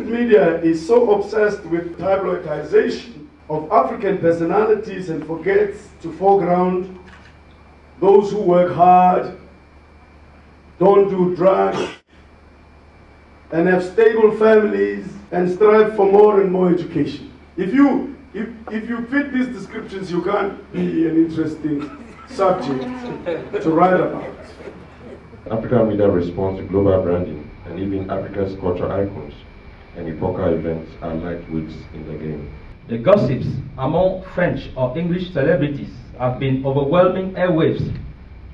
Media is so obsessed with tabloidization of African personalities and forgets to foreground those who work hard, don't do drugs, and have stable families and strive for more and more education. If you fit these descriptions, you can't be an interesting subject to write about. African media responds to global branding, and even Africa's cultural icons and epochal events are lightweights in the game. The gossips among French or English celebrities have been overwhelming airwaves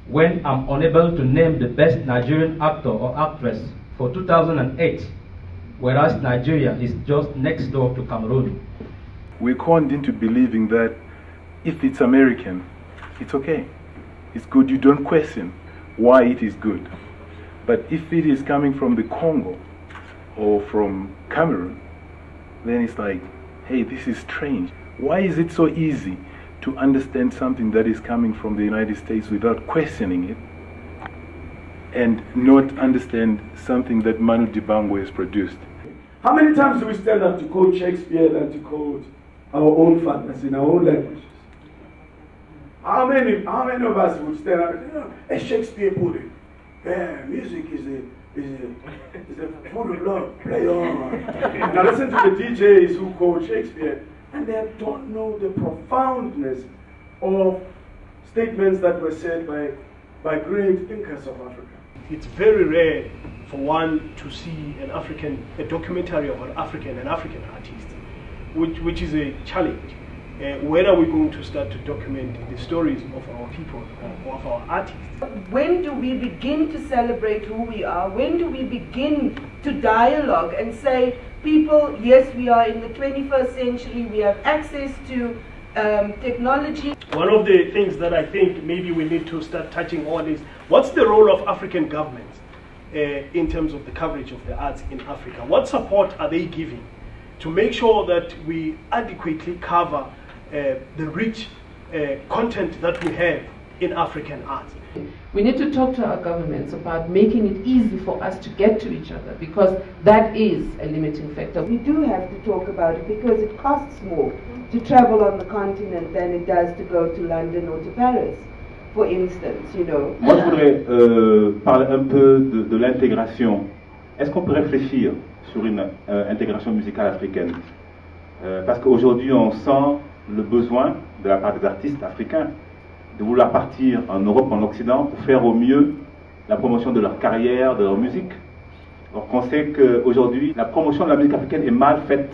when I'm unable to name the best Nigerian actor or actress for 2008, whereas Nigeria is just next door to Cameroon. We're conned into believing that if it's American, it's okay. It's good, you don't question why it is good. But if it is coming from the Congo or from Cameroon, then it's like, hey, this is strange. Why is it so easy to understand something that is coming from the United States without questioning it, and not understand something that Manu Dibango has produced? How many times do we stand up to quote Shakespeare than to quote our own fathers in our own languages? How many of us would stand up and say, as Shakespeare put it, yeah, music is a food of love, play on. Now listen to the DJs who quote Shakespeare, and they don't know the profoundness of statements that were said by great thinkers of Africa. It's very rare for one to see a documentary about an African artist, which is a challenge. When are we going to start to document the stories of our people, of our artists? When do we begin to celebrate who we are? When do we begin to dialogue and say, people, yes, we are in the 21st century, we have access to technology. One of the things that I think maybe we need to start touching on is, what's the role of African governments in terms of the coverage of the arts in Africa? What support are they giving to make sure that we adequately cover the rich content that we have in African art? We need to talk to our governments about making it easy for us to get to each other, because that is a limiting factor. We do have to talk about it because it costs more to travel on the continent than it does to go to London or to Paris, for instance, you know. Moi, je voudrais parler un peu de l'intégration. Est-ce qu'on peut réfléchir sur une intégration musicale africaine? Parce qu'aujourd'hui, on sent le besoin de la part des artistes africains de vouloir partir en Europe, en Occident, pour faire au mieux la promotion de leur carrière, de leur musique. Alors qu'on sait qu'aujourd'hui, la promotion de la musique africaine est mal faite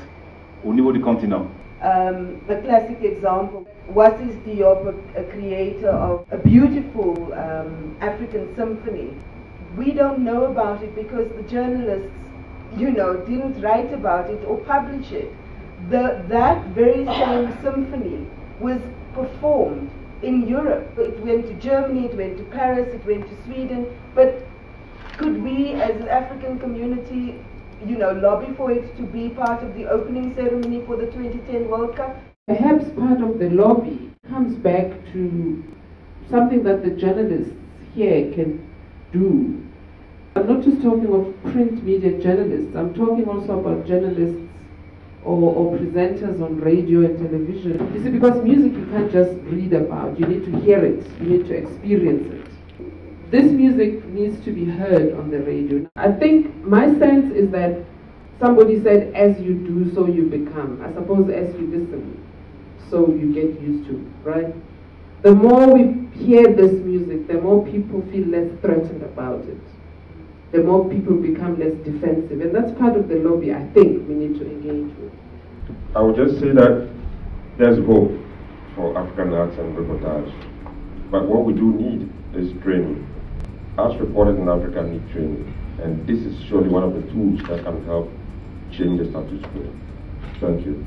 au niveau du continent. The classic example, Wasis Diop, a creator of a beautiful African symphony. We don't know about it because the journalists, you know, didn't write about it or publish it. That very same symphony was performed in Europe. It went to Germany, it went to Paris, it went to Sweden. But could we as an African community, you know, lobby for it to be part of the opening ceremony for the 2010 World Cup? Perhaps part of the lobby comes back to something that the journalists here can do. I'm not just talking of print media journalists, I'm talking also about journalists or presenters on radio and television. You see, because music you can't just read about, you need to hear it, you need to experience it. This music needs to be heard on the radio. I think my sense is that somebody said, as you do, so you become. I suppose as you listen, so you get used to, right? The more we hear this music, the more people feel less threatened about it. The more people become less defensive. And that's part of the lobby I think we need to engage with. I would just say that there's hope for African arts and reportage. But what we do need is training. Arts reporters in Africa need training. And this is surely one of the tools that can help change the status quo. Thank you.